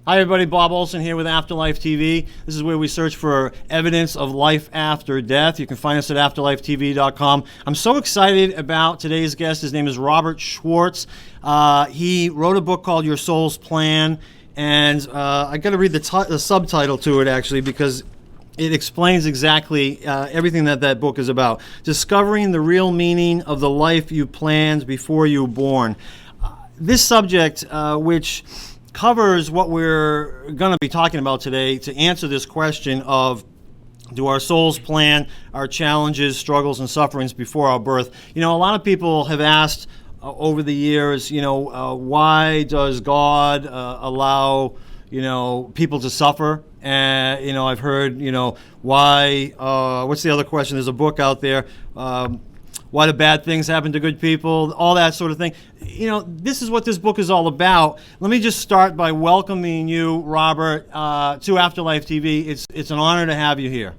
Hi everybody, Bob Olson here with Afterlife TV. This is where we search for evidence of life after death. You can find us at afterlifetv.com. I'm so excited about today's guest. His name is Robert Schwartz. He wrote a book called Your Soul's Plan, and I got to read the subtitle to it actually because it explains exactly everything that book is about. Discovering the real meaning of the life you planned before you were born. This subject, which covers what we're going to be talking about today to answer this question of, do our souls plan our challenges, struggles, and sufferings before our birth? You know, a lot of people have asked over the years, why does God allow, people to suffer? And, I've heard, why, what's the other question? There's a book out there, why do bad things happen to good people, all that sort of thing. This is what this book is all about. Let me just start by welcoming you, Robert, to Afterlife TV. It's an honor to have you here.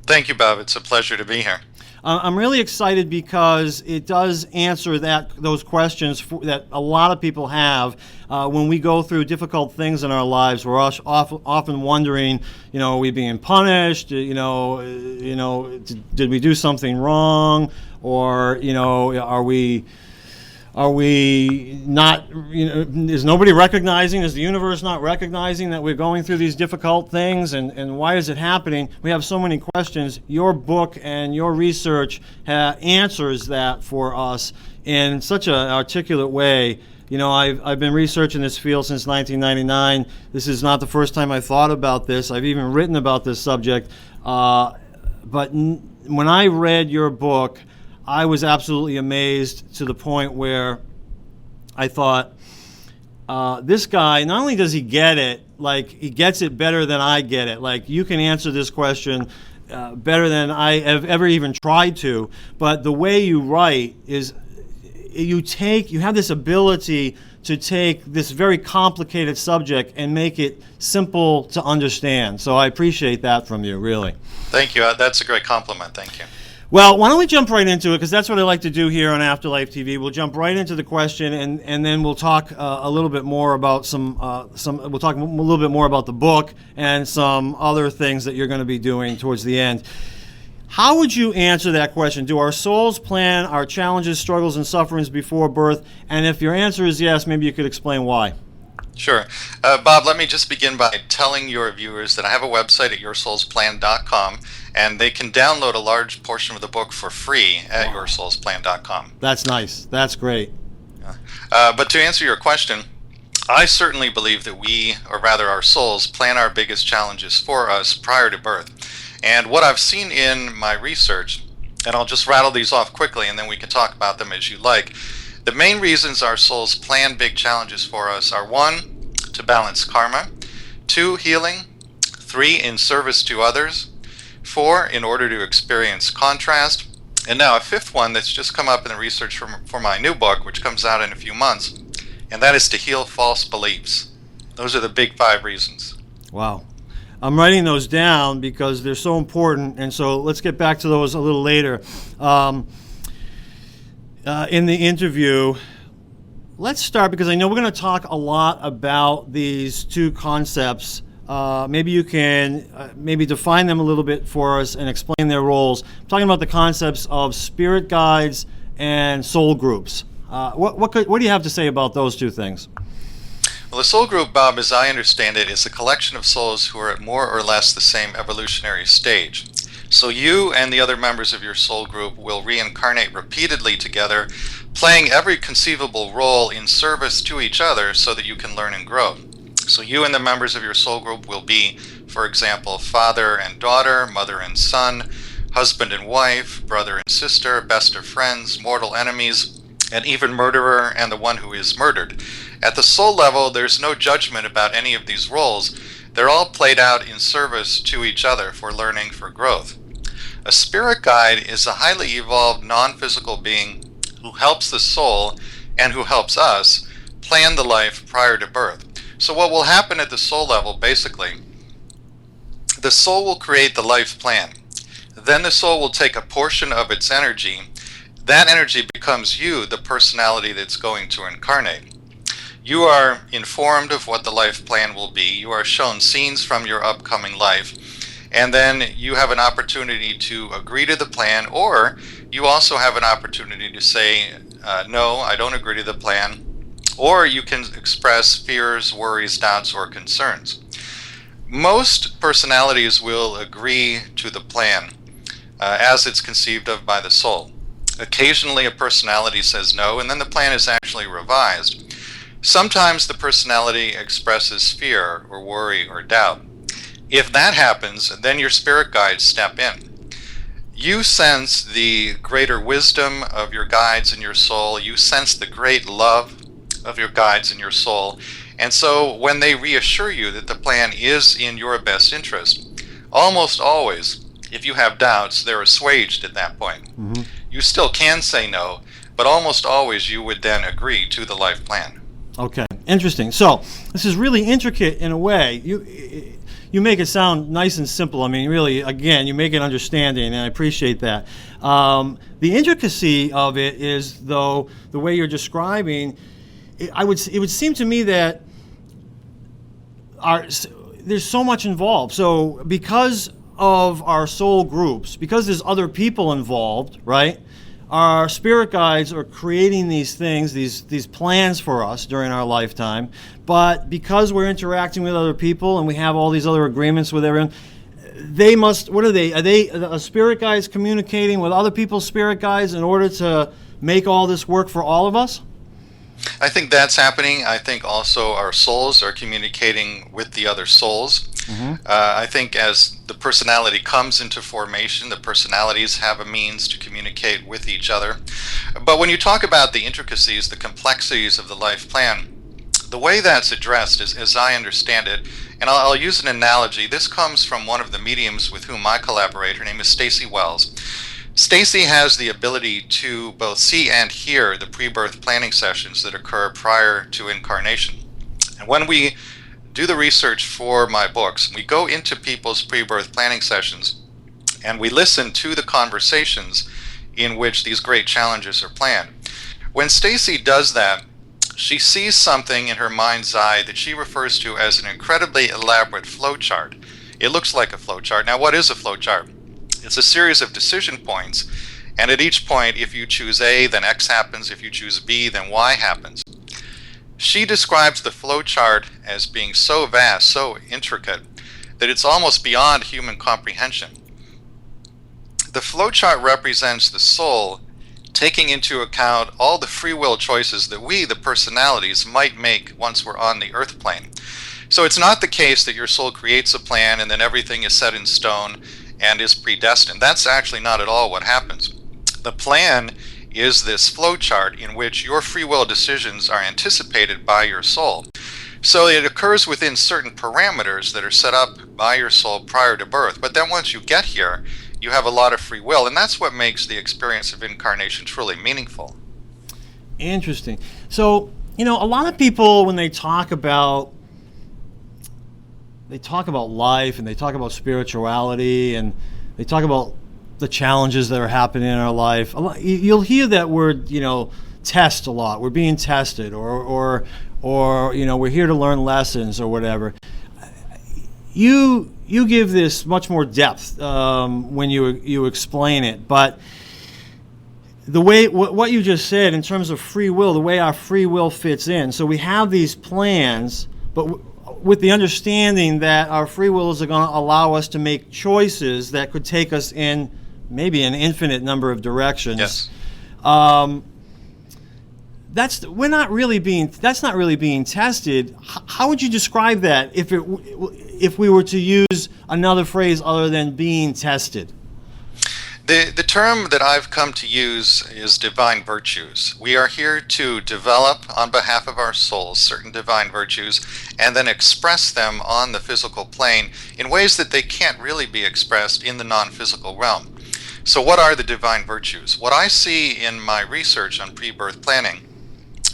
Thank you, Bob. It's a pleasure to be here. I'm really excited because it does answer those questions that a lot of people have when we go through difficult things in our lives. We're often wondering, are we being punished? Did we do something wrong? Or are we not, is nobody recognizing, is the universe not recognizing that we're going through these difficult things, and why is it happening? We have so many questions. Your book and your research answers that for us in such an articulate way. I've been researching this field since 1999. This is not the first time I thought about this. I've even written about this subject. But when I read your book, I was absolutely amazed to the point where I thought, this guy, not only does he get it, like he gets it better than I get it. Like you can answer this question better than I have ever even tried to. But the way you write is you have this ability to take this very complicated subject and make it simple to understand. So I appreciate that from you, really. Thank you. That's a great compliment. Thank you. Well, why don't we jump right into it, because that's what I like to do here on Afterlife TV. We'll jump right into the question, and then we'll talk a little bit more about we'll talk a little bit more about the book and some other things that you're going to be doing towards the end. How would you answer that question? Do our souls plan our challenges, struggles, and sufferings before birth? And if your answer is yes, maybe you could explain why. Sure. Bob, let me just begin by telling your viewers that I have a website at yoursoulsplan.com, and they can download a large portion of the book for free at yoursoulsplan.com. That's nice. That's great. But to answer your question, I certainly believe that we, or rather our souls, plan our biggest challenges for us prior to birth. And what I've seen in my research, and I'll just rattle these off quickly and then we can talk about them as you like. The main reasons our souls plan big challenges for us are 1, to balance karma, 2, healing, 3, in service to others, 4, in order to experience contrast, and now a 5th one that's just come up in the research for my new book, which comes out in a few months, and that is to heal false beliefs. Those are the big 5 reasons. Wow. I'm writing those down because they're so important, and so let's get back to those a little later. In the interview, let's start, because I know we're going to talk a lot about these two concepts. Maybe you can maybe define them a little bit for us and explain their roles. I'm talking about the concepts of spirit guides and soul groups. What do you have to say about those two things? Well, the soul group, Bob, as I understand it, is a collection of souls who are at more or less the same evolutionary stage. So you and the other members of your soul group will reincarnate repeatedly together, playing every conceivable role in service to each other so that you can learn and grow. So you and the members of your soul group will be, for example, father and daughter, mother and son, husband and wife, brother and sister, best of friends, mortal enemies, and even murderer and the one who is murdered. At the soul level, there's no judgment about any of these roles. They're all played out in service to each other for learning, for growth. A spirit guide is a highly evolved non-physical being who helps the soul and who helps us plan the life prior to birth. So what will happen at the soul level, basically, the soul will create the life plan. Then the soul will take a portion of its energy. That energy becomes you, the personality that's going to incarnate. You are informed of what the life plan will be. You are shown scenes from your upcoming life. And then you have an opportunity to agree to the plan, or you also have an opportunity to say, no, I don't agree to the plan. Or you can express fears, worries, doubts, or concerns. Most personalities will agree to the plan as it's conceived of by the soul. Occasionally a personality says no, and then the plan is actually revised. Sometimes the personality expresses fear or worry or doubt. If that happens, then your spirit guides step in. You sense the greater wisdom of your guides in your soul. You sense the great love of your guides in your soul. And so when they reassure you that the plan is in your best interest, almost always, if you have doubts, they're assuaged at that point. Mm-hmm. You still can say no, but almost always you would then agree to the life plan. Okay, interesting. So this is really intricate in a way. You make it sound nice and simple. I mean, really, again, you make it understanding, and I appreciate that. The intricacy of it is, though, the way you're describing. It would seem to me that there's so much involved. So because of our soul groups, because there's other people involved, right? Our spirit guides are creating these things, these plans for us during our lifetime. But because we're interacting with other people and we have all these other agreements with everyone, they must, what are they? Are they spirit guides communicating with other people's spirit guides in order to make all this work for all of us? I think that's happening. I think also our souls are communicating with the other souls. Mm-hmm. I think as the personality comes into formation, the personalities have a means to communicate with each other. But when you talk about the intricacies, the complexities of the life plan, the way that's addressed is, as I understand it, and I'll use an analogy. This comes from one of the mediums with whom I collaborate. Her name is Stacy Wells. Stacy has the ability to both see and hear the pre-birth planning sessions that occur prior to incarnation. And when we do the research for my books, we go into people's pre-birth planning sessions and we listen to the conversations in which these great challenges are planned. When Stacy does that, she sees something in her mind's eye that she refers to as an incredibly elaborate flowchart. It looks like a flowchart. Now, what is a flowchart? It's a series of decision points, and at each point, if you choose A, then X happens. If you choose B, then Y happens. She describes the flowchart as being so vast, so intricate, that it's almost beyond human comprehension. The flowchart represents the soul taking into account all the free will choices that we, the personalities, might make once we're on the earth plane. So it's not the case that your soul creates a plan and then everything is set in stone and is predestined. That's actually not at all what happens. The plan is this flowchart in which your free will decisions are anticipated by your soul. So it occurs within certain parameters that are set up by your soul prior to birth. But then once you get here, you have a lot of free will, and that's what makes the experience of incarnation truly meaningful. Interesting. So, a lot of people, when they talk about life and they talk about spirituality and they talk about the challenges that are happening in our life, you'll hear that word, test a lot. We're being tested, or we're here to learn lessons or whatever. You give this much more depth when you explain it, but the way what you just said in terms of free will, the way our free will fits in. So we have these plans, but with the understanding that our free wills are going to allow us to make choices that could take us in maybe an infinite number of directions. Yes. That's not really being tested. How would you describe that if we were to use another phrase other than being tested? The term that I've come to use is divine virtues. We are here to develop on behalf of our souls certain divine virtues and then express them on the physical plane in ways that they can't really be expressed in the non-physical realm. So what are the divine virtues? What I see in my research on pre-birth planning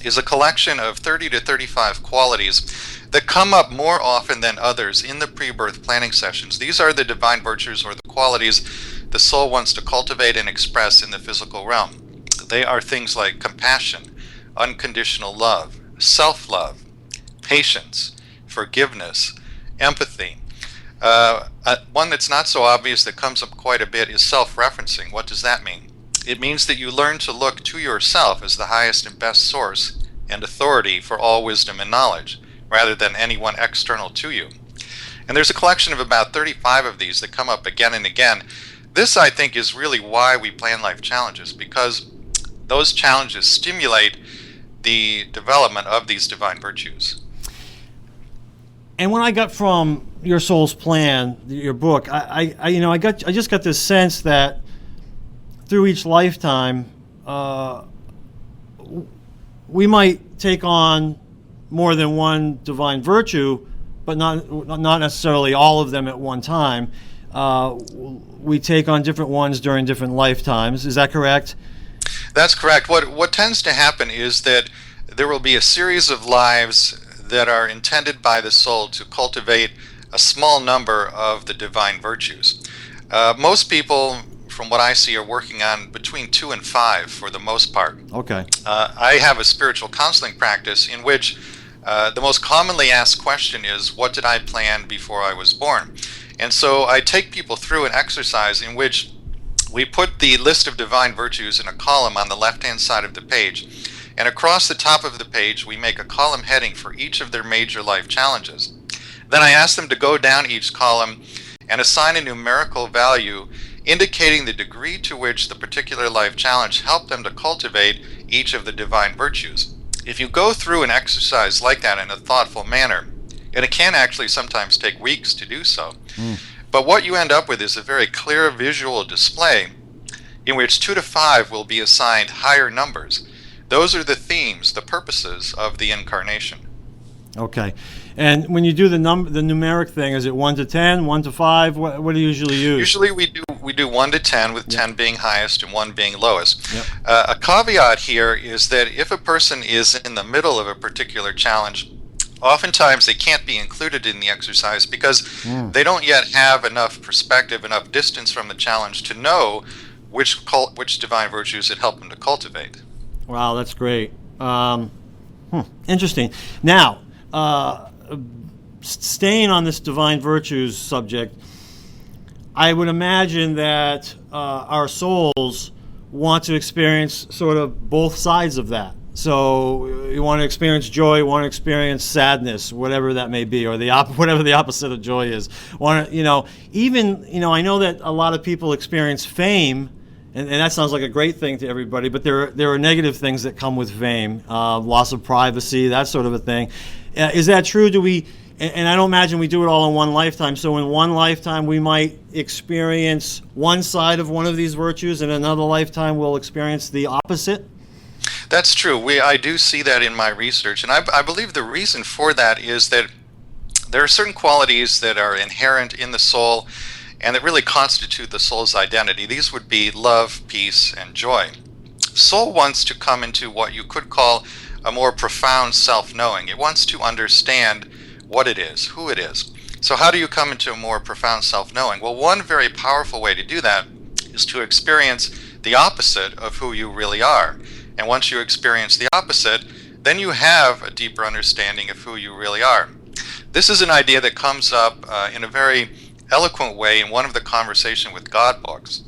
is a collection of 30 to 35 qualities that come up more often than others in the pre-birth planning sessions. These are the divine virtues or the qualities the soul wants to cultivate and express in the physical realm. They are things like compassion, unconditional love, self-love, patience, forgiveness, empathy. One that's not so obvious that comes up quite a bit is self-referencing. What does that mean? It means that you learn to look to yourself as the highest and best source and authority for all wisdom and knowledge, rather than anyone external to you. And there's a collection of about 35 of these that come up again and again. This, I think, is really why we plan life challenges, because those challenges stimulate the development of these divine virtues. And when I got from Your Soul's Plan, your book, I just got this sense that through each lifetime, we might take on more than one divine virtue, but not necessarily all of them at one time. We take on different ones during different lifetimes. Is that correct? That's correct. What tends to happen is that there will be a series of lives that are intended by the soul to cultivate a small number of the divine virtues. Most people, from what I see, are working on between 2 and 5 for the most part. Okay. I have a spiritual counseling practice in which the most commonly asked question is, what did I plan before I was born? And so I take people through an exercise in which we put the list of divine virtues in a column on the left-hand side of the page. And across the top of the page, we make a column heading for each of their major life challenges. Then I ask them to go down each column and assign a numerical value indicating the degree to which the particular life challenge helped them to cultivate each of the divine virtues. If you go through an exercise like that in a thoughtful manner, and it can actually sometimes take weeks to do so, but what you end up with is a very clear visual display in which 2 to 5 will be assigned higher numbers. Those are the themes, the purposes of the incarnation. Okay. And when you do the numeric thing, is it 1 to 10, 1 to 5? What do you usually use? Usually we do 1 to 10, with 10 being highest and 1 being lowest. Yep. A caveat here is that if a person is in the middle of a particular challenge, oftentimes they can't be included in the exercise because they don't yet have enough perspective, enough distance from the challenge to know which divine virtues it helped them to cultivate. Wow, that's great. Interesting. Now, staying on this divine virtues subject, I would imagine that our souls want to experience sort of both sides of that. So you want to experience joy, you want to experience sadness, whatever that may be, or whatever the opposite of joy is. I know that a lot of people experience fame. And that sounds like a great thing to everybody, but there are negative things that come with fame, loss of privacy, that sort of a thing. Is that true? And I don't imagine we do it all in one lifetime. So in one lifetime, we might experience one side of one of these virtues, and another lifetime we'll experience the opposite? That's true. I do see that in my research, and I believe the reason for that is that there are certain qualities that are inherent in the soul and that really constitute the soul's identity. These would be love, peace, and joy. Soul wants to come into what you could call a more profound self-knowing. It wants to understand what it is, who it is. So how do you come into a more profound self-knowing? Well, one very powerful way to do that is to experience the opposite of who you really are. And once you experience the opposite, then you have a deeper understanding of who you really are. This is an idea that comes up in a very eloquent way in one of the Conversation with God books.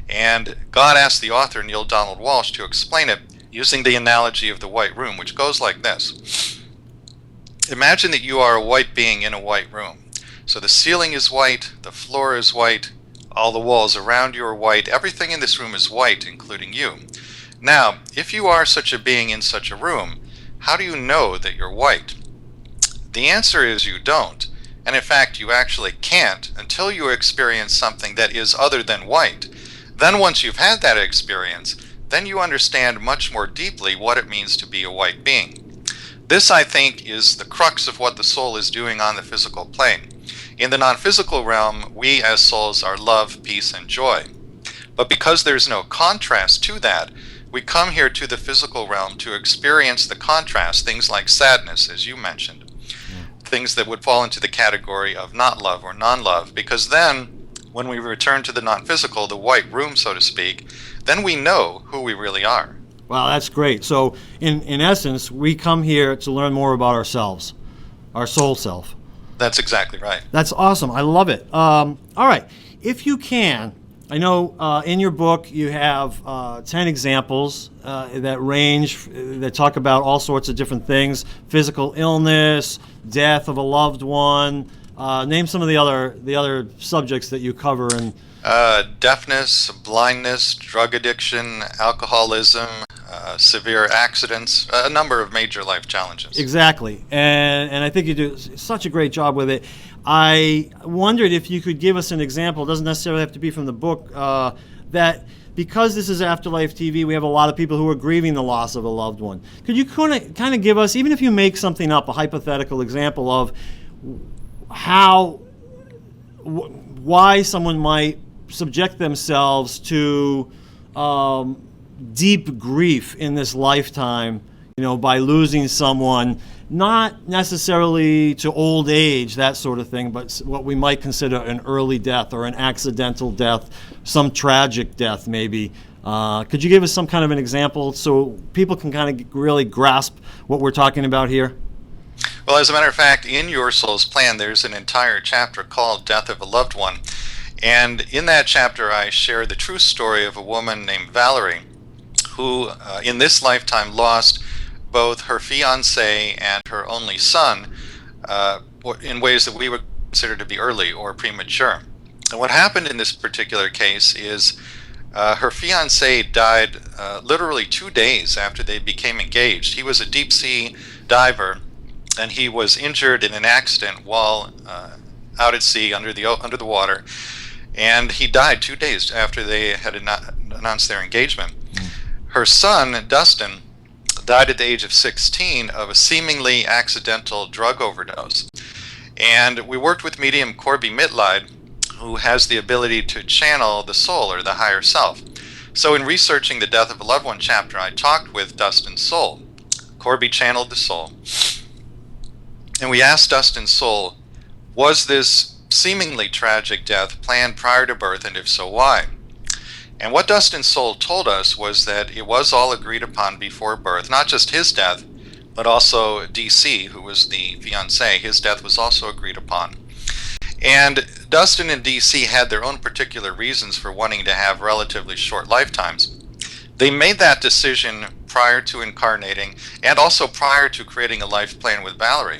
And God asked the author, Neil Donald Walsh, to explain it using the analogy of the white room, which goes like this. Imagine that you are a white being in a white room. So the ceiling is white, the floor is white, all the walls around you are white, everything in this room is white, including you. Now, if you are such a being in such a room, how do you know that you're white? The answer is you don't. And in fact, you actually can't until you experience something that is other than white. Then once you've had that experience, then you understand much more deeply what it means to be a white being. This, I think, is the crux of what the soul is doing on the physical plane. In the non-physical realm, we as souls are love, peace, and joy. But because there's no contrast to that, we come here to the physical realm to experience the contrast, things like sadness, as you mentioned. Things that would fall into the category of not love or non-love, because then when we return to the non-physical, the white room, so to speak, then we know who we really are. Wow, that's great. So, in essence, we come here to learn more about ourselves, our soul self. That's exactly right. That's awesome. I love it. All right. If you can, I know in your book you have 10 examples that talk about all sorts of different things: physical illness, death of a loved one. Name some of the other subjects that you cover. And Deafness, blindness, drug addiction, alcoholism, severe accidents, a number of major life challenges. exactly, and I think you do such a great job with it. I wondered if you could give us an example. It doesn't necessarily have to be from the book. That because this is Afterlife TV, we have a lot of people who are grieving the loss of a loved one. Could you kind of give us, even if you make something up, a hypothetical example of why someone might subject themselves to deep grief in this lifetime, by losing someone, not necessarily to old age, that sort of thing, but what we might consider an early death or an accidental death, some tragic death maybe. Could you give us some kind of an example so people can kind of really grasp what we're talking about here? Well, as a matter of fact, in Your Soul's Plan, there's an entire chapter called Death of a Loved One. And in that chapter, I share the true story of a woman named Valerie, who in this lifetime lost both her fiancé and her only son in ways that we would consider to be early or premature. And what happened in this particular case is her fiancé died literally 2 days after they became engaged. He was a deep sea diver, and he was injured in an accident while out at sea under the water, and he died 2 days after they had announced their engagement. Her son, Dustin, died at the age of 16 of a seemingly accidental drug overdose. And we worked with medium Corby Mitleid, who has the ability to channel the soul or the higher self. So in researching the Death of a Loved One chapter, I talked with Dustin's soul. Corby channeled the soul. And we asked Dustin's soul, was this seemingly tragic death planned prior to birth, and if so, why? And what Dustin's soul told us was that it was all agreed upon before birth, not just his death, but also DC, who was the fiancé. His death was also agreed upon. And Dustin and DC had their own particular reasons for wanting to have relatively short lifetimes. They made that decision prior to incarnating and also prior to creating a life plan with Valerie.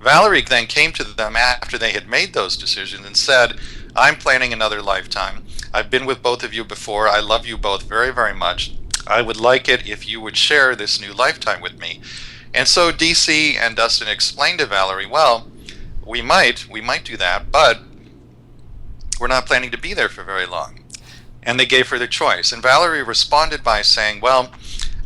Valerie then came to them after they had made those decisions and said, I'm planning another lifetime. I've been with both of you before. I love you both very, very much. I would like it if you would share this new lifetime with me. And so DC and Dustin explained to Valerie, well, we might do that, but we're not planning to be there for very long. And they gave her the choice. And Valerie responded by saying, well,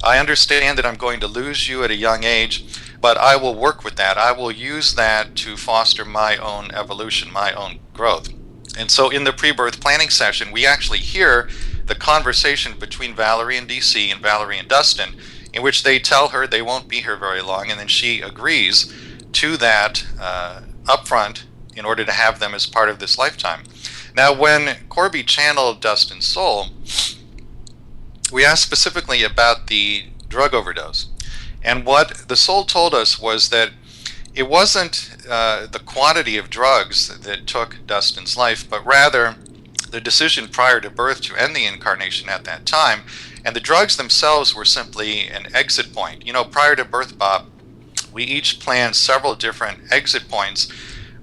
I understand that I'm going to lose you at a young age, but I will work with that. I will use that to foster my own evolution, my own growth. And so in the pre-birth planning session, we actually hear the conversation between Valerie and DC and Valerie and Dustin, in which they tell her they won't be here very long, and then she agrees to that upfront in order to have them as part of this lifetime. Now, when Corby channeled Dustin's soul, we asked specifically about the drug overdose. And what the soul told us was that it wasn't the quantity of drugs that took Dustin's life, but rather the decision prior to birth to end the incarnation at that time. And the drugs themselves were simply an exit point. Prior to birth, Bob, we each plan several different exit points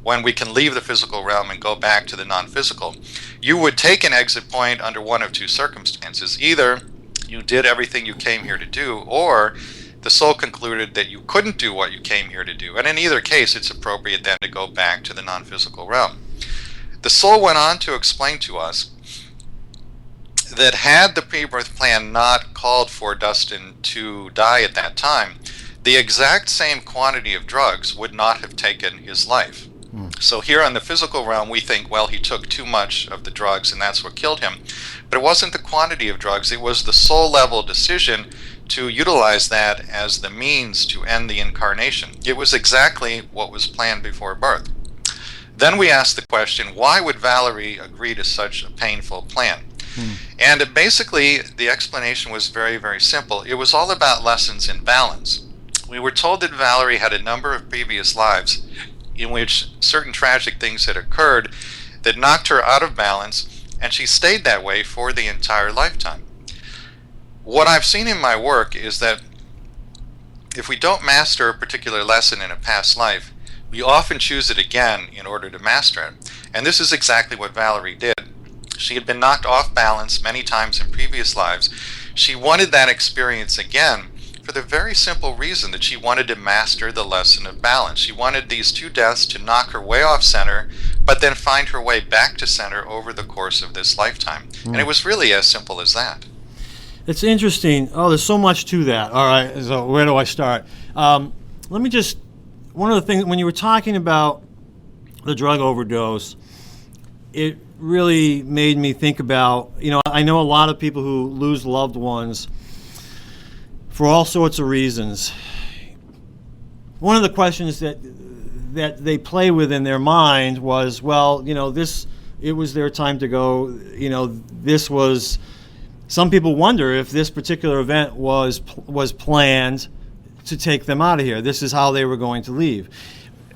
when we can leave the physical realm and go back to the non-physical. You would take an exit point under one of two circumstances. Either you did everything you came here to do, or the soul concluded that you couldn't do what you came here to do. And in either case, it's appropriate then to go back to the non-physical realm. The soul went on to explain to us that had the pre-birth plan not called for Dustin to die at that time, the exact same quantity of drugs would not have taken his life. So here on the physical realm, we think, well, he took too much of the drugs and that's what killed him. But it wasn't the quantity of drugs, it was the soul level decision to utilize that as the means to end the incarnation. It was exactly what was planned before birth. Then we asked the question, why would Valerie agree to such a painful plan? And basically, the explanation was very, very simple. It was all about lessons in balance. We were told that Valerie had a number of previous lives in which certain tragic things had occurred that knocked her out of balance, and she stayed that way for the entire lifetime. What I've seen in my work is that if we don't master a particular lesson in a past life, we often choose it again in order to master it. And this is exactly what Valerie did. She had been knocked off balance many times in previous lives. She wanted that experience again for the very simple reason that she wanted to master the lesson of balance. She wanted these two deaths to knock her way off center, but then find her way back to center over the course of this lifetime. And it was really as simple as that. It's interesting. Oh, there's so much to that. All right, so where do I start? Let me just, one of the things, when you were talking about the drug overdose, it really made me think about, I know a lot of people who lose loved ones for all sorts of reasons. One of the questions that they play with in their mind was, well, it was their time to go, this was, some people wonder if this particular event was planned to take them out of here. This is how they were going to leave.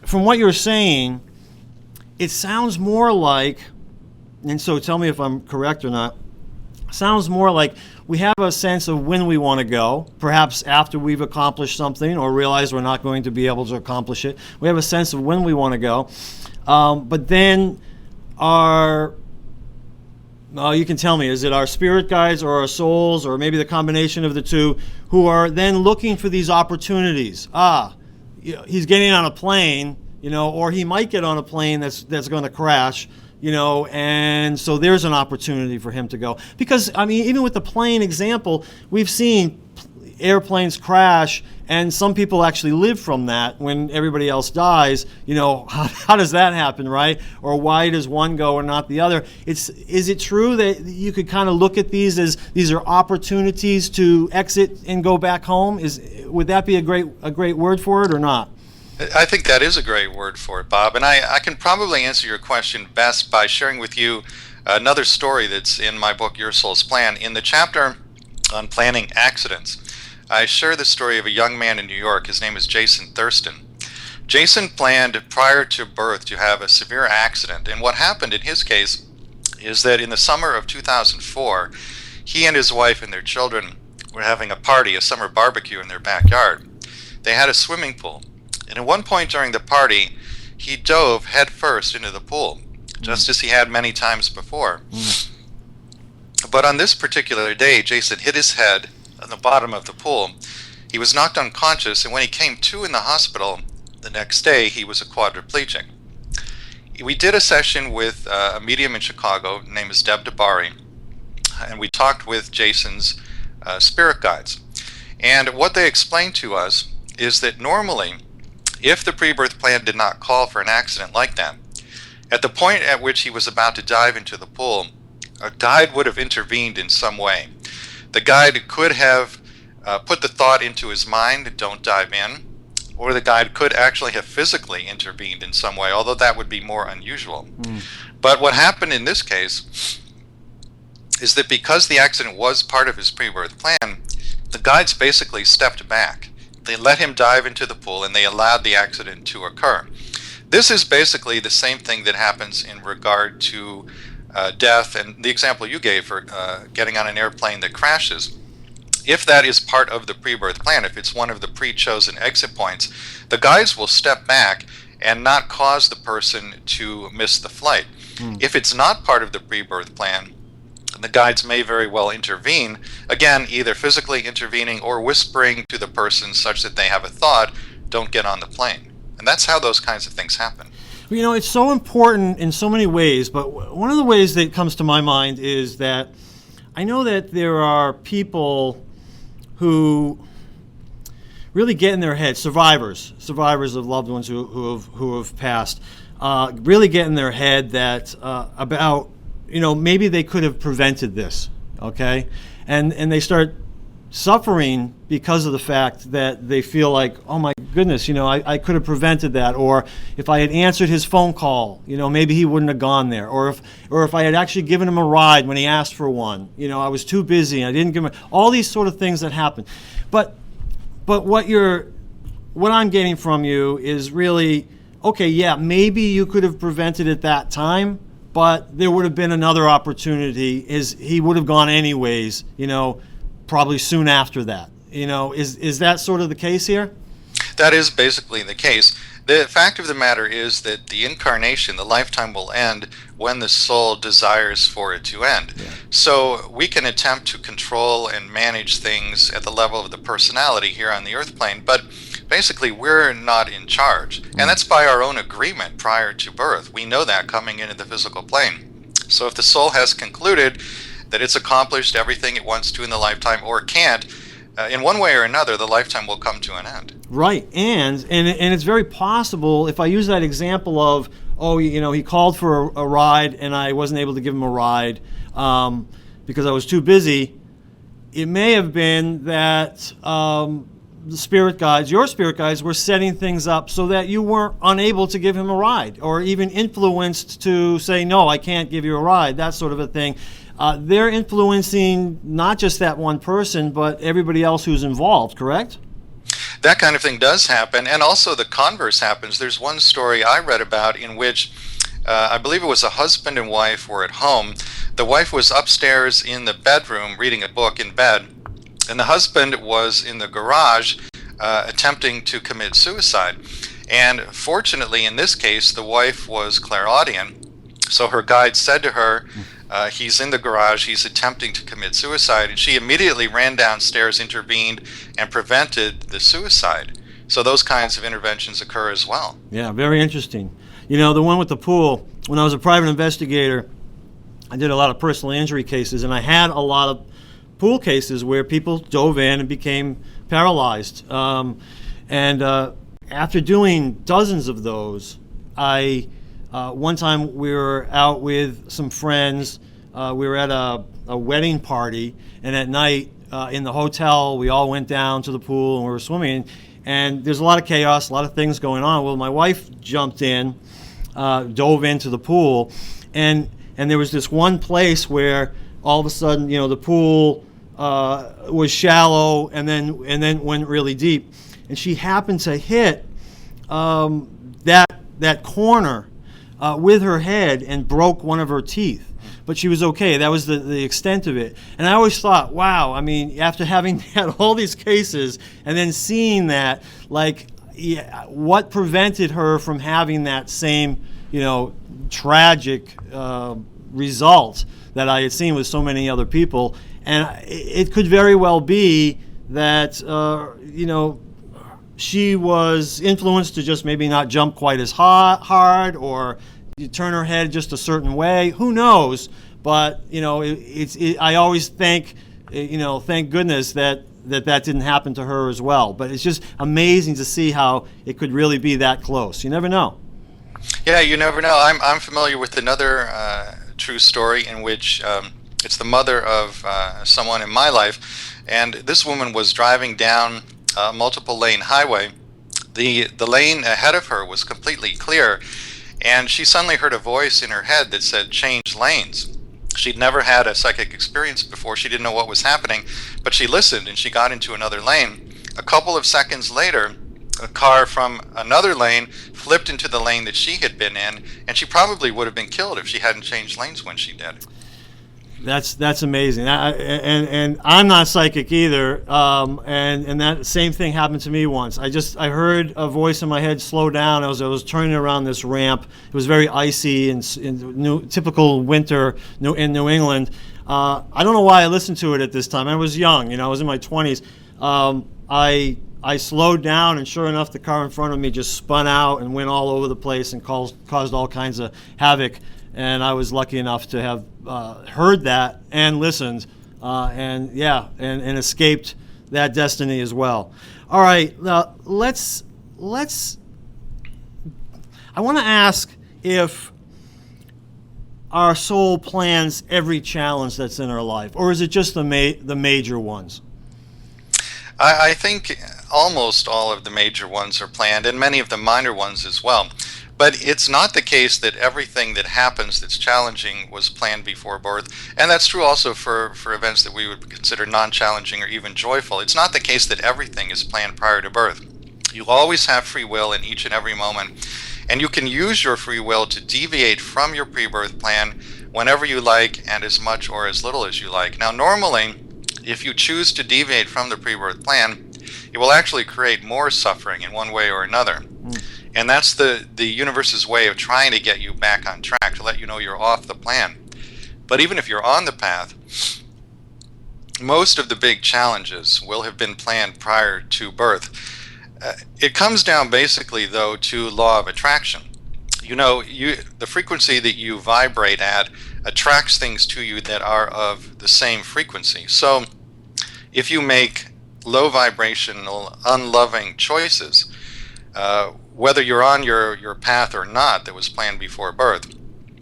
From what you're saying, it sounds more like, and so tell me if I'm correct or not, sounds more like we have a sense of when we want to go, perhaps after we've accomplished something or realize we're not going to be able to accomplish it. We have a sense of when we want to go. But then you can tell me, is it our spirit guides or our souls or maybe the combination of the two who are then looking for these opportunities? He's getting on a plane, or he might get on a plane that's going to crash, and so there's an opportunity for him to go. Because, even with the plane example, we've seen airplanes crash, and some people actually live from that when everybody else dies. How does that happen, right? Or why does one go and not the other? Is it true that you could kind of look at these as these are opportunities to exit and go back home? Would that be a great word for it or not? I think that is a great word for it, Bob. And I can probably answer your question best by sharing with you another story that's in my book, Your Soul's Plan. In the chapter on planning accidents, I share the story of a young man in New York. His name is Jason Thurston. Jason planned prior to birth to have a severe accident. And what happened in his case is that in the summer of 2004, he and his wife and their children were having a party, a summer barbecue in their backyard. They had a swimming pool. And at one point during the party, he dove headfirst into the pool, just as he had many times before. But on this particular day, Jason hit his head on the bottom of the pool. He was knocked unconscious, and when he came to in the hospital the next day, he was a quadriplegic. We did a session with a medium in Chicago named Deb DeBari, and we talked with Jason's spirit guides. And what they explained to us is that normally, if the pre-birth plan did not call for an accident like that, at the point at which he was about to dive into the pool, a guide would have intervened in some way. The guide could have put the thought into his mind, don't dive in, or the guide could actually have physically intervened in some way, although that would be more unusual. But what happened in this case is that because the accident was part of his pre-birth plan, the guides basically stepped back. They let him dive into the pool and they allowed the accident to occur. This is basically the same thing that happens in regard to death and the example you gave for getting on an airplane that crashes. If that is part of the pre-birth plan, if it's one of the pre-chosen exit points, the guides will step back and not cause the person to miss the flight. If it's not part of the pre-birth plan, the guides may very well intervene, again, either physically intervening or whispering to the person such that they have a thought, don't get on the plane. And that's how those kinds of things happen. It's so important in so many ways, but one of the ways that comes to my mind is that I know that there are people who really get in their head, survivors of loved ones who have passed, really get in their head that about, maybe they could have prevented this, okay? And they start suffering because of the fact that they feel like, oh my goodness, I could have prevented that, or if I had answered his phone call, maybe he wouldn't have gone there, or if I had actually given him a ride when he asked for one, I was too busy and I didn't give him all these sort of things that happen. But what I'm getting from you is really, okay, yeah, maybe you could have prevented it that time, but there would have been another opportunity. He would have gone anyways, probably soon after that. Is that sort of the case here? That is basically the case. The fact of the matter is that the incarnation, the lifetime, will end when the soul desires for it to end. Yeah. So we can attempt to control and manage things at the level of the personality here on the earth plane, but basically we're not in charge. And that's by our own agreement prior to birth. We know that coming into the physical plane. So if the soul has concluded that it's accomplished everything it wants to in the lifetime, or can't, in one way or another, the lifetime will come to an end. Right, and it's very possible, if I use that example of, he called for a ride and I wasn't able to give him a ride because I was too busy, it may have been that your spirit guides were setting things up so that you weren't unable to give him a ride, or even influenced to say, no, I can't give you a ride, that sort of a thing. They're influencing not just that one person, but everybody else who's involved, correct? That kind of thing does happen, and also the converse happens. There's one story I read about in which I believe it was a husband and wife were at home. The wife was upstairs in the bedroom reading a book in bed, and the husband was in the garage attempting to commit suicide. And fortunately, in this case, the wife was clairaudient, so her guide said to her, he's in the garage, he's attempting to commit suicide, and she immediately ran downstairs, intervened, and prevented the suicide. So those kinds of interventions occur as well. Yeah, very interesting. The one with the pool, when I was a private investigator, I did a lot of personal injury cases, and I had a lot of pool cases where people dove in and became paralyzed. After doing dozens of those, one time we were out with some friends. We were at a wedding party, and at night in the hotel, we all went down to the pool and we were swimming. And there's a lot of chaos, a lot of things going on. Well, my wife jumped in, dove into the pool, and there was this one place where all of a sudden, the pool was shallow and then went really deep, and she happened to hit that corner with her head and broke one of her teeth. But she was okay. That was the extent of it. And I always thought, wow, I mean, after having had all these cases and then seeing that, what prevented her from having that same, tragic result that I had seen with so many other people? And it could very well be that, she was influenced to just maybe not jump quite as hard, or you turn her head just a certain way. Who knows? But I always think, thank goodness that didn't happen to her as well. But it's just amazing to see how it could really be that close. You never know. Yeah, you never know. I'm familiar with another true story in which it's the mother of someone in my life, and this woman was driving down a multiple lane highway. The lane ahead of her was completely clear, and she suddenly heard a voice in her head that said, change lanes. She'd never had a psychic experience before. She didn't know what was happening, but she listened and she got into another lane. A couple of seconds later, a car from another lane flipped into the lane that she had been in, and she probably would have been killed if she hadn't changed lanes when she did. That's amazing. And I'm not psychic either. And that same thing happened to me once. I heard a voice in my head slow down. I was turning around this ramp. It was very icy and typical winter in New England. I don't know why I listened to it at this time. I was young. I was in my 20s. I slowed down, and sure enough, the car in front of me just spun out and went all over the place and caused all kinds of havoc. And I was lucky enough to have heard that and listened, and escaped that destiny as well. All right, now let's. I want to ask if our soul plans every challenge that's in our life, or is it just the major ones? I think almost all of the major ones are planned, and many of the minor ones as well. But it's not the case that everything that happens that's challenging was planned before birth. And that's true also for events that we would consider non-challenging or even joyful. It's not the case that everything is planned prior to birth. You always have free will in each and every moment. And you can use your free will to deviate from your pre-birth plan whenever you like and as much or as little as you like. Now, normally, if you choose to deviate from the pre-birth plan, it will actually create more suffering in one way or another. And that's the universe's way of trying to get you back on track, to let you know you're off the plan. But even if you're on the path, most of the big challenges will have been planned prior to birth. It comes down basically, though, to law of attraction. You know, the frequency that you vibrate at attracts things to you that are of the same frequency. So if you make low vibrational, unloving choices, whether you're on your path or not that was planned before birth,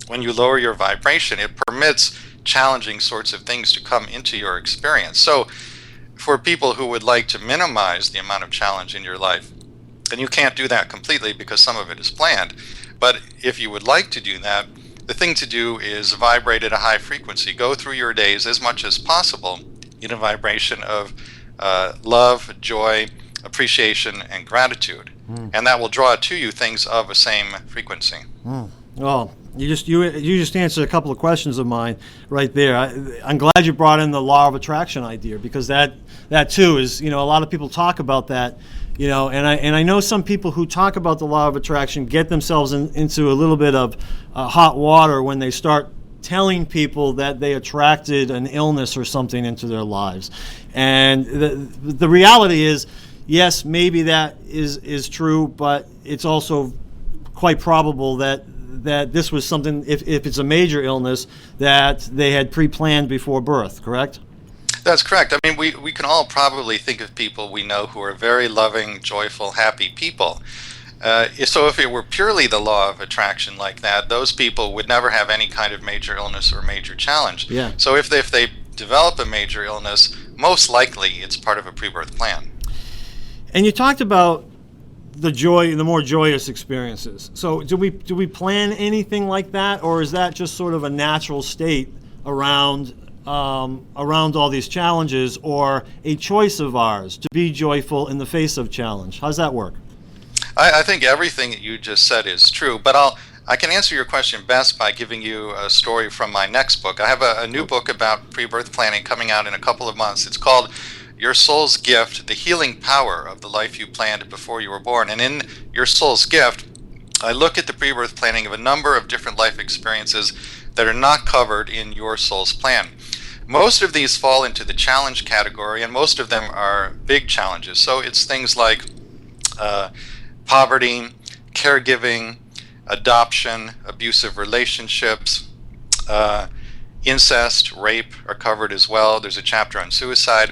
when you lower your vibration, it permits challenging sorts of things to come into your experience. So for people who would like to minimize the amount of challenge in your life, and you can't do that completely because some of it is planned, but if you would like to do that, the thing to do is vibrate at a high frequency. Go through your days as much as possible in a vibration of love, joy, appreciation, and gratitude. And that will draw to you things of the same frequency. Well, you just answered a couple of questions of mine right there. I'm glad you brought in the law of attraction idea, because that too is, a lot of people talk about that, and I know some people who talk about the law of attraction get themselves into a little bit of hot water when they start telling people that they attracted an illness or something into their lives. And the reality is, yes, maybe that is true, but it's also quite probable that this was something, if it's a major illness, that they had pre-planned before birth, correct? That's correct. I mean, we can all probably think of people we know who are very loving, joyful, happy people. So if it were purely the law of attraction like that, those people would never have any kind of major illness or major challenge. Yeah. So if they develop a major illness, most likely it's part of a pre-birth plan. And you talked about the more joyous experiences. So do we plan anything like that, or is that just sort of a natural state around all these challenges, or a choice of ours to be joyful in the face of challenge? How's that work? I think everything that you just said is true, but I can answer your question best by giving you a story from my next book. I have a new book about pre-birth planning coming out in a couple of months. It's called Your Soul's Gift, The Healing Power of the Life You Planned Before You Were Born. And in Your Soul's Gift, I look at the pre-birth planning of a number of different life experiences that are not covered in your soul's plan. Most of these fall into the challenge category, and most of them are big challenges. So it's things like poverty, caregiving, adoption, abusive relationships, incest, rape are covered as well. There's a chapter on suicide.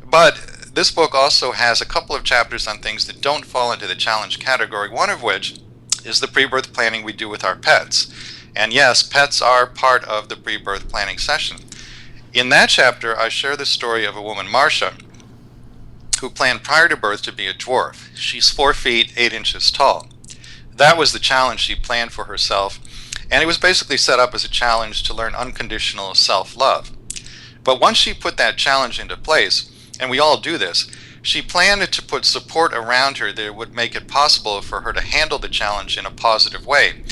But this book also has a couple of chapters on things that don't fall into the challenge category, one of which is the pre-birth planning we do with our pets. And yes, pets are part of the pre-birth planning session. In that chapter, I share the story of a woman, Marcia, who planned prior to birth to be a dwarf. She's 4 feet 8 inches tall. That was the challenge she planned for herself, and it was basically set up as a challenge to learn unconditional self-love. But once she put that challenge into place, and we all do this, she planned to put support around her that would make it possible for her to handle the challenge in a positive way.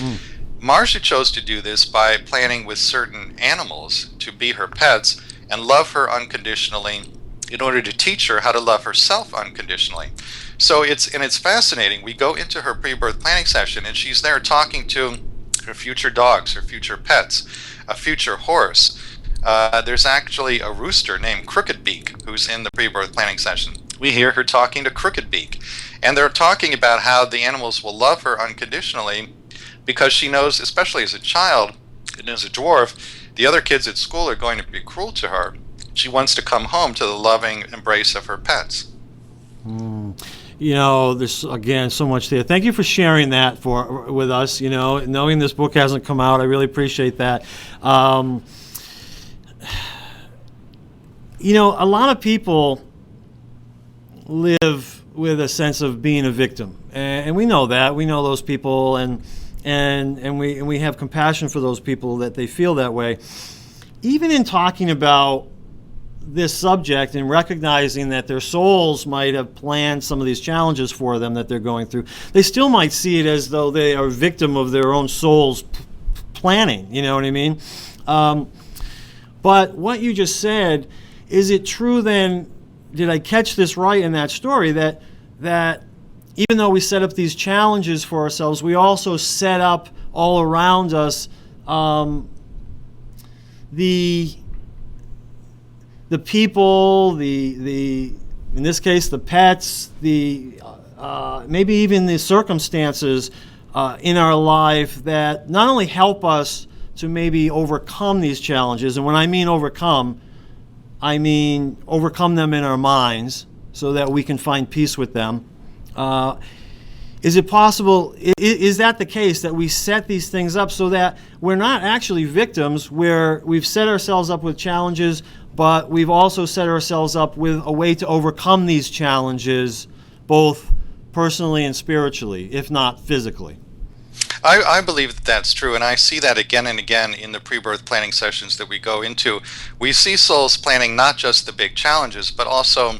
Marcia chose to do this by planning with certain animals to be her pets and love her unconditionally in order to teach her how to love herself unconditionally. So it's fascinating. We go into her pre-birth planning session, and she's there talking to her future dogs, her future pets, a future horse. There's actually a rooster named Crooked Beak who's in the pre-birth planning session. We hear her talking to Crooked Beak, and they're talking about how the animals will love her unconditionally because she knows, especially as a child and as a dwarf, the other kids at school are going to be cruel to her. She wants to come home to the loving embrace of her pets. There's, again, so much there. Thank you for sharing that with us. Knowing this book hasn't come out, I really appreciate that. A lot of people, live with a sense of being a victim, and we know that. We know those people, and we have compassion for those people that they feel that way. Even in talking about this subject and recognizing that their souls might have planned some of these challenges for them that they're going through, they still might see it as though they are a victim of their own soul's planning. You know what I mean? But what you just said, is it true then, did I catch this right in that story, that even though we set up these challenges for ourselves, we also set up all around us the people, the in this case the pets, the maybe even the circumstances in our life that not only help us to maybe overcome these challenges, and when I mean overcome, I mean overcome them in our minds so that we can find peace with them. Is it possible, is that the case, that we set these things up so that we're not actually victims, where we've set ourselves up with challenges, but we've also set ourselves up with a way to overcome these challenges, both personally and spiritually, if not physically? I believe that that's true, and I see that again and again in the pre-birth planning sessions that we go into. We see souls planning not just the big challenges, but also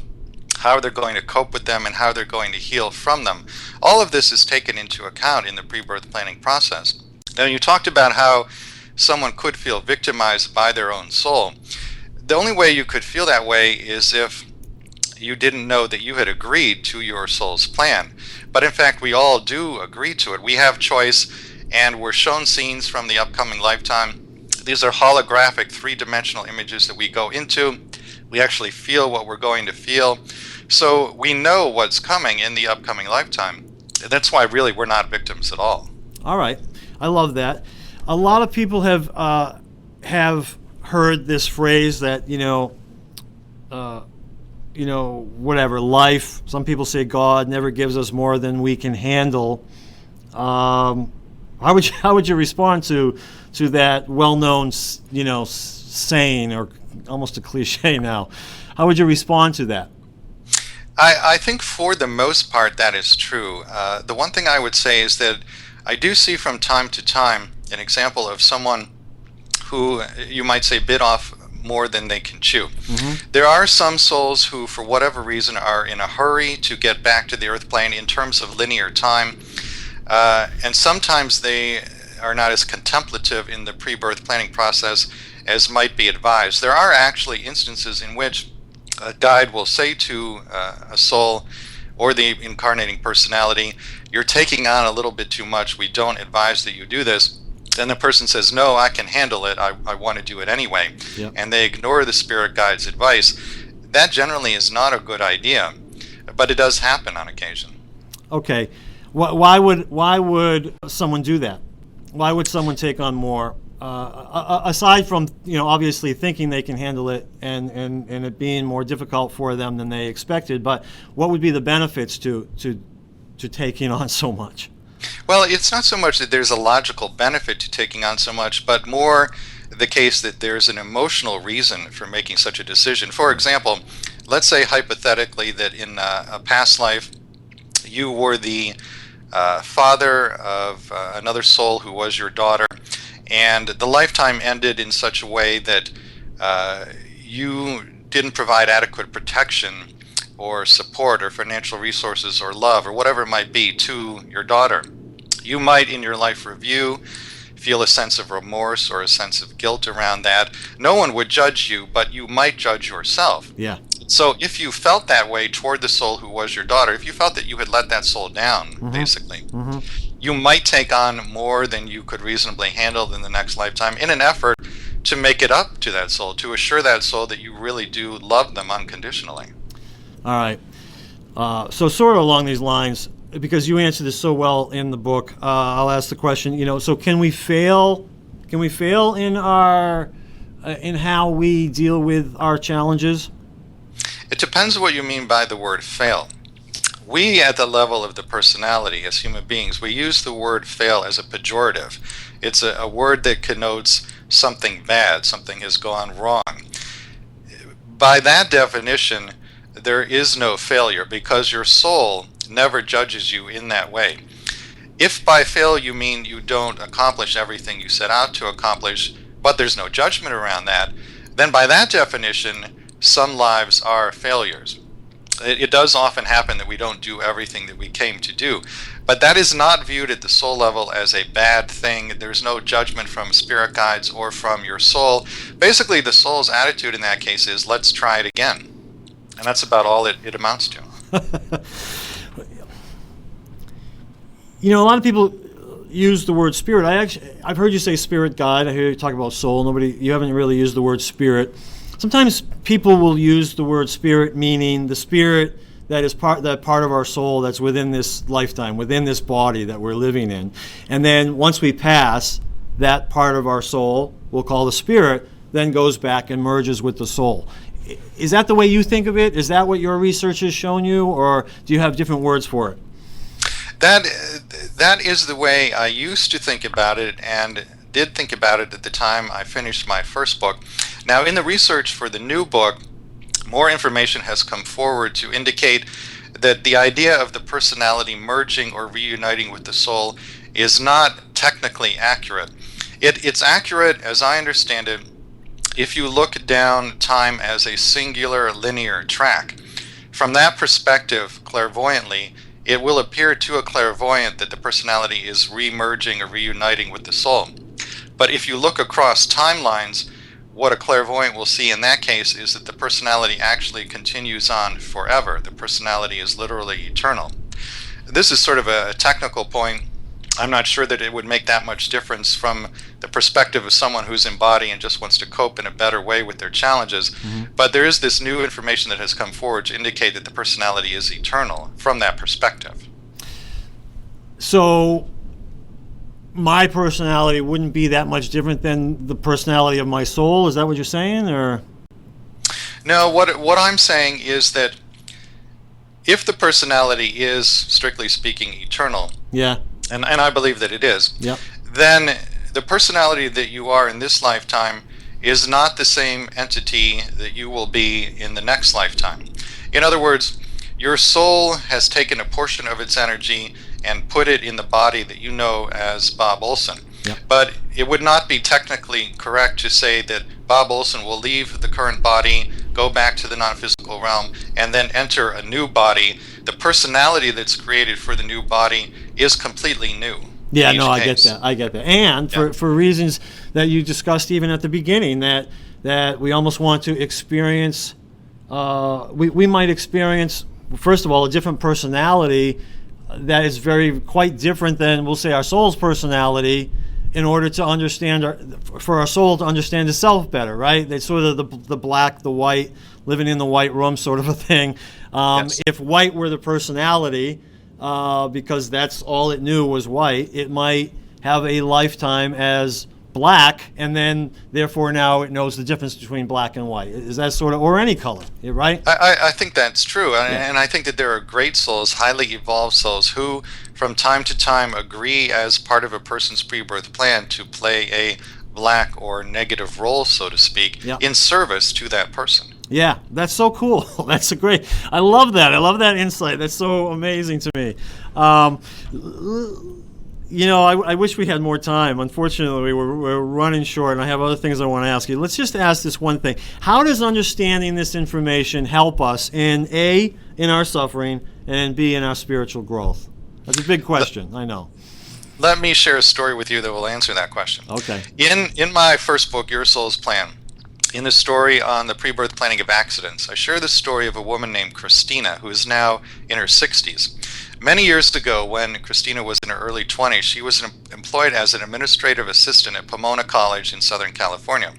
how they're going to cope with them and how they're going to heal from them. All of this is taken into account in the pre-birth planning process. Now, you talked about how someone could feel victimized by their own soul. The only way you could feel that way is if you didn't know that you had agreed to your soul's plan. But in fact, we all do agree to it. We have choice, and we're shown scenes from the upcoming lifetime. These are holographic, three-dimensional images that we go into. We actually feel what we're going to feel. So we know what's coming in the upcoming lifetime. That's why really we're not victims at all. All right. I love that. A lot of people have heard this phrase that, whatever, life, some people say God never gives us more than we can handle. How would you respond to that well-known, saying, or almost a cliche now? How would you respond to that? I think for the most part that is true. The one thing I would say is that I do see from time to time an example of someone who you might say bit off more than they can chew. Mm-hmm. There are some souls who, for whatever reason, are in a hurry to get back to the earth plane in terms of linear time. And sometimes they are not as contemplative in the pre-birth planning process as might be advised. There are actually instances in which a guide will say to a soul or the incarnating personality, "You're taking on a little bit too much. We don't advise that you do this." Then the person says, "No, I can handle it. I want to do it anyway." Yep. And they ignore the spirit guide's advice. That generally is not a good idea, but it does happen on occasion. Okay. Why would someone do that? Why would someone take on more? Aside from, obviously thinking they can handle it and it being more difficult for them than they expected, but what would be the benefits to taking on so much? Well, it's not so much that there's a logical benefit to taking on so much, but more the case that there's an emotional reason for making such a decision. For example, let's say hypothetically that in a past life you were the father of another soul who was your daughter, and the lifetime ended in such a way that you didn't provide adequate protection or support or financial resources or love or whatever it might be to your daughter. You might, in your life review, feel a sense of remorse or a sense of guilt around that. No one would judge you, but you might judge yourself. Yeah. So if you felt that way toward the soul who was your daughter, if you felt that you had let that soul down, mm-hmm. basically, mm-hmm. you might take on more than you could reasonably handle in the next lifetime in an effort to make it up to that soul, to assure that soul that you really do love them unconditionally. All right. So sort of along these lines, because you answered this so well in the book, I'll ask the question, so can we fail in in how we deal with our challenges? It depends what you mean by the word fail. We, at the level of the personality as human beings, we use the word fail as a pejorative. It's a word that connotes something bad, something has gone wrong. By that definition, there is no failure because your soul never judges you in that way. If by fail you mean you don't accomplish everything you set out to accomplish, but there's no judgment around that, then by that definition, some lives are failures. It does often happen that we don't do everything that we came to do, but that is not viewed at the soul level as a bad thing. There's no judgment from spirit guides or from your soul. Basically, the soul's attitude in that case is, let's try it again. And that's about all it amounts to. You know, a lot of people use the word spirit. I've heard you say spirit guide. I hear you talk about soul. You haven't really used the word spirit. Sometimes people will use the word spirit, meaning the spirit that is part of our soul that's within this lifetime, within this body that we're living in. And then once we pass, that part of our soul, we'll call the spirit, then goes back and merges with the soul. Is that the way you think of it? Is that what your research has shown you, or do you have different words for it? That is the way I used to think about it, and did think about it at the time I finished my first book. Now, in the research for the new book, more information has come forward to indicate that the idea of the personality merging or reuniting with the soul is not technically accurate. It's accurate, as I understand it, if you look down time as a singular linear track. From that perspective, clairvoyantly, it will appear to a clairvoyant that the personality is re-merging or reuniting with the soul. But if you look across timelines, what a clairvoyant will see in that case is that the personality actually continues on forever. The personality is literally eternal. This is sort of a technical point. I'm not sure that it would make that much difference from the perspective of someone who's in body and just wants to cope in a better way with their challenges. Mm-hmm. But there is this new information that has come forward to indicate that the personality is eternal from that perspective. So my personality wouldn't be that much different than the personality of my soul? Is that what you're saying, or? No, what I'm saying is that if the personality is, strictly speaking, eternal, yeah, and I believe that it is, yep, then the personality that you are in this lifetime is not the same entity that you will be in the next lifetime. In other words, your soul has taken a portion of its energy and put it in the body that you know as Bob Olson. Yep. But it would not be technically correct to say that Bob Olson will leave the current body, go back to the non-physical realm, and then enter a new body. The personality that's created for the new body is completely new. Yeah, no, I get that. And for reasons that you discussed even at the beginning, that we almost want to experience, we might experience, first of all, a different personality that is quite different than, we'll say, our soul's personality, in order to understand, for our soul to understand itself better, right? It's sort of the black, the white, living in the white room sort of a thing. Yes. If white were the personality, because that's all it knew was white, it might have a lifetime as black, and then therefore now it knows the difference between black and white. Is that sort of, or any color, right? I think that's true, Yeah. and I think that there are great souls, highly evolved souls, who from time to time agree as part of a person's pre-birth plan to play a black or negative role, so to speak, Yeah. in service to that person. Yeah, that's so cool. That's I love that. I love that insight. That's so amazing to me. You know, I wish we had more time. Unfortunately, we're running short, and I have other things I want to ask you. Let's just ask this one thing. How does understanding this information help us in our suffering, and B, in our spiritual growth? That's a big question, I know. Let me share a story with you that will answer that question. Okay. In my first book, Your Soul's Plan, in the story on the pre-birth planning of accidents, I share the story of a woman named Christina, who is now in her 60s. Many years ago, when Christina was in her early 20s, she was employed as an administrative assistant at Pomona College in Southern California.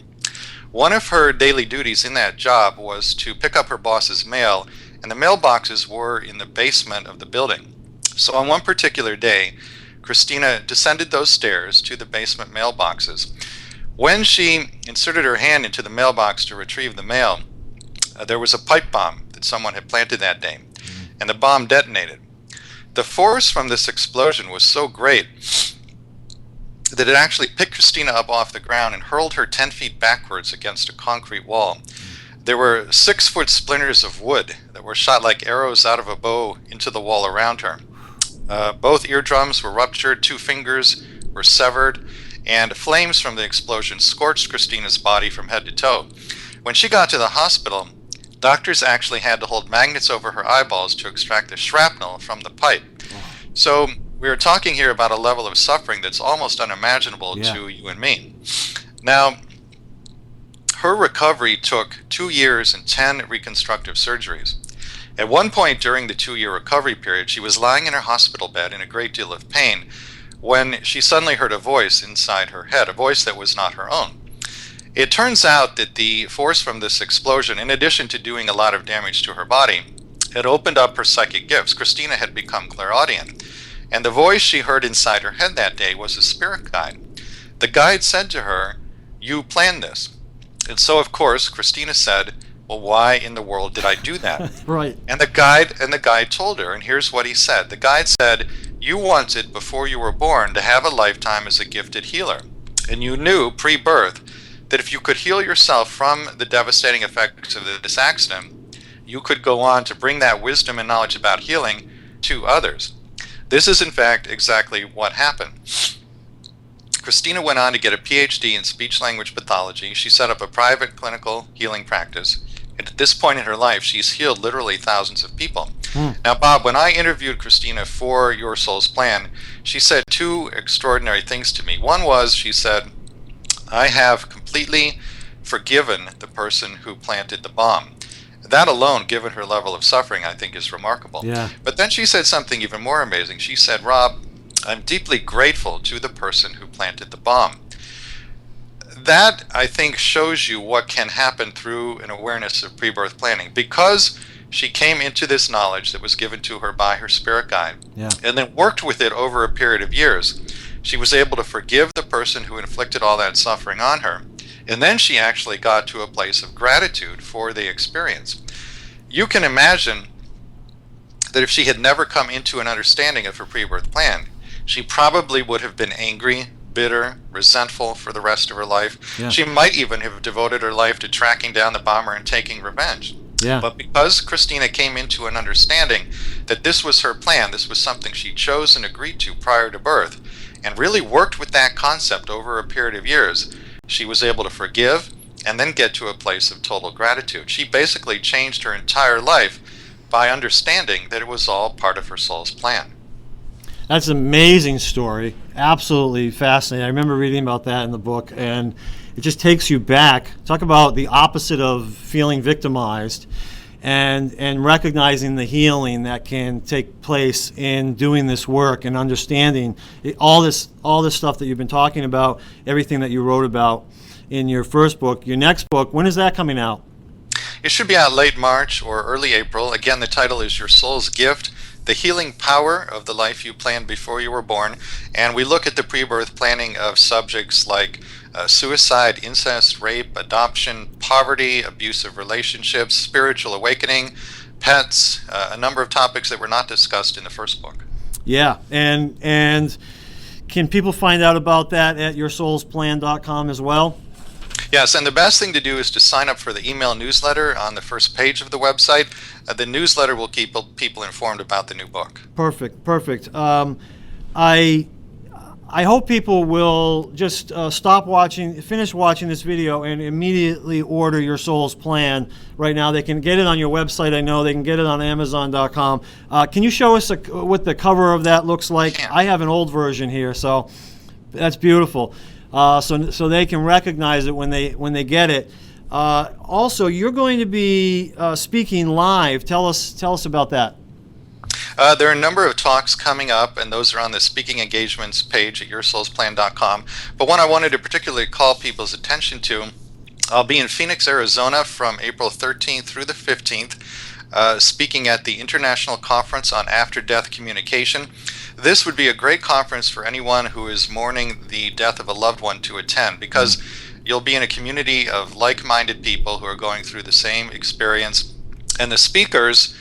One of her daily duties in that job was to pick up her boss's mail, and the mailboxes were in the basement of the building. So on one particular day, Christina descended those stairs to the basement mailboxes. When she inserted her hand into the mailbox to retrieve the mail, there was a pipe bomb that someone had planted that day, and the bomb detonated. The force from this explosion was so great that it actually picked Christina up off the ground and hurled her 10 feet backwards against a concrete wall. There were 6-foot splinters of wood that were shot like arrows out of a bow into the wall around her. Both eardrums were ruptured, 2 fingers were severed, and flames from the explosion scorched Christina's body from head to toe. When she got to the hospital, doctors actually had to hold magnets over her eyeballs to extract the shrapnel from the pipe. So we are talking here about a level of suffering that's almost unimaginable to you and me. Now, her recovery took 2 years and 10 reconstructive surgeries. At one point during the 2-year recovery period, she was lying in her hospital bed in a great deal of pain when she suddenly heard a voice inside her head, a voice that was not her own. It turns out that the force from this explosion, in addition to doing a lot of damage to her body, had opened up her psychic gifts. Christina had become clairaudient. And the voice she heard inside her head that day was a spirit guide. The guide said to her, "You planned this." And so, of course, Christina said, "Well, why in the world did I do that?" Right. And the guide told her, and here's what he said. The guide said, "You wanted, before you were born, to have a lifetime as a gifted healer. And you knew, pre-birth, that if you could heal yourself from the devastating effects of this accident, you could go on to bring that wisdom and knowledge about healing to others." This is, in fact, exactly what happened. Christina went on to get a PhD in speech-language pathology. She set up a private clinical healing practice. And at this point in her life, she's healed literally thousands of people. Now, Bob, when I interviewed Christina for Your Soul's Plan, she said 2 extraordinary things to me. One was, she said, "I have completely forgiven the person who planted the bomb." That alone, given her level of suffering, I think is remarkable. Yeah. But then she said something even more amazing. She said, "Rob, I'm deeply grateful to the person who planted the bomb." That, I think, shows you what can happen through an awareness of pre-birth planning. Because she came into this knowledge that was given to her by her spirit guide, and then worked with it over a period of years, she was able to forgive the person who inflicted all that suffering on her. And then she actually got to a place of gratitude for the experience. You can imagine that if she had never come into an understanding of her pre-birth plan, she probably would have been angry, bitter, resentful for the rest of her life. She might even have devoted her life to tracking down the bomber and taking revenge. But because Christina came into an understanding that this was her plan, this was something she chose and agreed to prior to birth, and really worked with that concept over a period of years, she was able to forgive and then get to a place of total gratitude. She basically changed her entire life by understanding that it was all part of her soul's plan. That's an amazing story. Absolutely fascinating. I remember reading about that in the book, and it just takes you back. Talk about the opposite of feeling victimized, and recognizing the healing that can take place in doing this work and understanding all this stuff that you've been talking about, everything that you wrote about in your first book. Your next book, when is that coming out? It should be out late March or early April. Again, the title is Your Soul's Gift: The Healing Power of the Life You Planned Before You Were Born. And we look at the pre-birth planning of subjects like suicide, incest, rape, adoption, poverty, abusive relationships, spiritual awakening, pets, a number of topics that were not discussed in the first book. Yeah, and can people find out about that at yoursoulsplan.com as well? Yes, and the best thing to do is to sign up for the email newsletter on the first page of the website. The newsletter will keep people informed about the new book. Perfect. I hope people will just finish watching this video and immediately order Your Soul's Plan right now. They can get it on your website, I know. They can get it on Amazon.com. Can you show us what the cover of that looks like? I have an old version here, so that's beautiful. So they can recognize it when they get it. Also, you're going to be speaking live. Tell us about that. There are a number of talks coming up, and those are on the speaking engagements page at yoursoulsplan.com. But one I wanted to particularly call people's attention to, I'll be in Phoenix, Arizona from April 13th through the 15th, speaking at the International Conference on After-Death Communication. This would be a great conference for anyone who is mourning the death of a loved one to attend, because you'll be in a community of like-minded people who are going through the same experience, and the speakers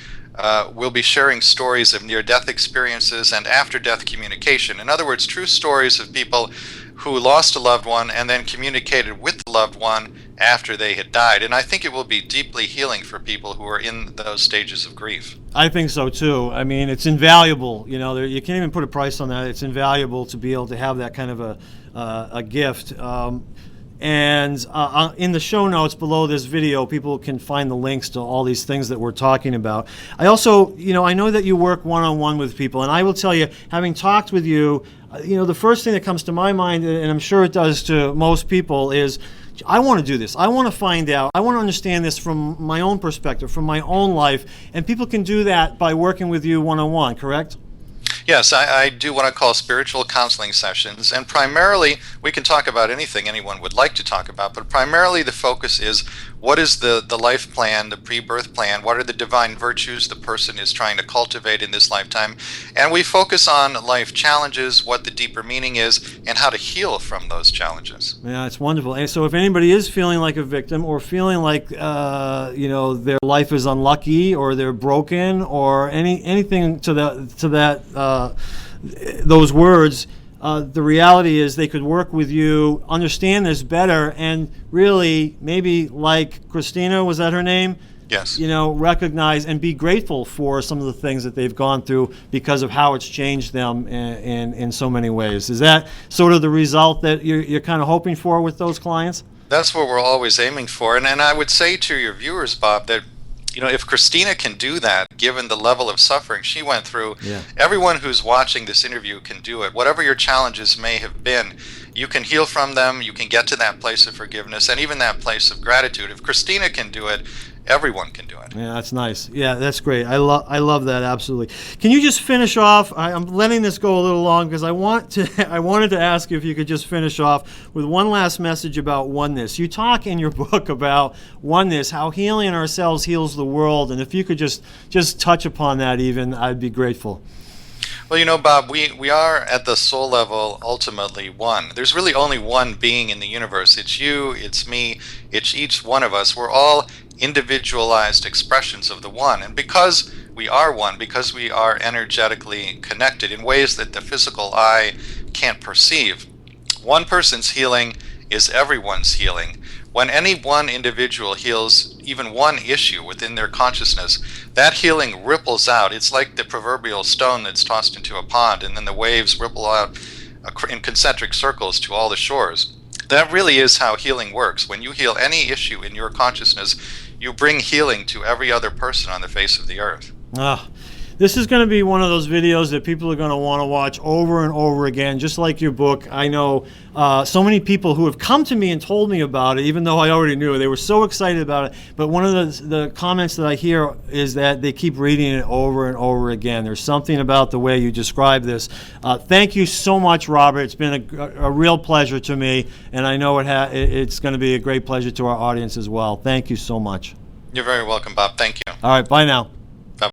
will be sharing stories of near-death experiences and after-death communication. In other words, true stories of people who lost a loved one and then communicated with the loved one after they had died. And I think it will be deeply healing for people who are in those stages of grief. I think so too. I mean, it's invaluable. You know, you can't even put a price on that. It's invaluable to be able to have that kind of a gift. And in the show notes below this video, people can find the links to all these things that we're talking about. I also, I know that you work one-on-one with people, and I will tell you, having talked with you, the first thing that comes to my mind, and I'm sure it does to most people, is I want to do this. I want to find out. I want to understand this from my own perspective, from my own life, and people can do that by working with you one-on-one, correct? Yes, I do what I call spiritual counseling sessions, and primarily we can talk about anything anyone would like to talk about, but primarily the focus is what is the life plan, the pre-birth plan, what are the divine virtues the person is trying to cultivate in this lifetime, and we focus on life challenges, what the deeper meaning is, and how to heal from those challenges. Yeah, it's wonderful. And so if anybody is feeling like a victim or feeling like their life is unlucky or they're broken or anything to that those words, the reality is they could work with you, understand this better, and really maybe, like Christina, was that her name? Yes. Recognize and be grateful for some of the things that they've gone through because of how it's changed them in so many ways. Is that sort of the result that you're kind of hoping for with those clients? That's what we're always aiming for. And I would say to your viewers, Bob, that if Christina can do that, given the level of suffering she went through, everyone who's watching this interview can do it. Whatever your challenges may have been, you can heal from them, you can get to that place of forgiveness, and even that place of gratitude. If Christina can do it, everyone can do it. Yeah, that's nice. Yeah, that's great. I love that, absolutely. Can you just finish off? I'm letting this go a little long because I wanted to ask you if you could just finish off with one last message about oneness. You talk in your book about oneness, how healing ourselves heals the world, and if you could just touch upon that even, I'd be grateful. Well, Bob, we are at the soul level ultimately one. There's really only one being in the universe. It's you, it's me, it's each one of us. We're all individualized expressions of the one. And because we are one, because we are energetically connected in ways that the physical eye can't perceive, one person's healing is everyone's healing. When any one individual heals even one issue within their consciousness, that healing ripples out. It's like the proverbial stone that's tossed into a pond, and then the waves ripple out in concentric circles to all the shores. That really is how healing works. When you heal any issue in your consciousness, you bring healing to every other person on the face of the earth. This is going to be one of those videos that people are going to want to watch over and over again, just like your book. I know so many people who have come to me and told me about it, even though I already knew. They were so excited about it. But one of the comments that I hear is that they keep reading it over and over again. There's something about the way you describe this. Thank you so much, Robert. It's been a real pleasure to me, and I know it's going to be a great pleasure to our audience as well. Thank you so much. You're very welcome, Bob. Thank you. All right, bye now.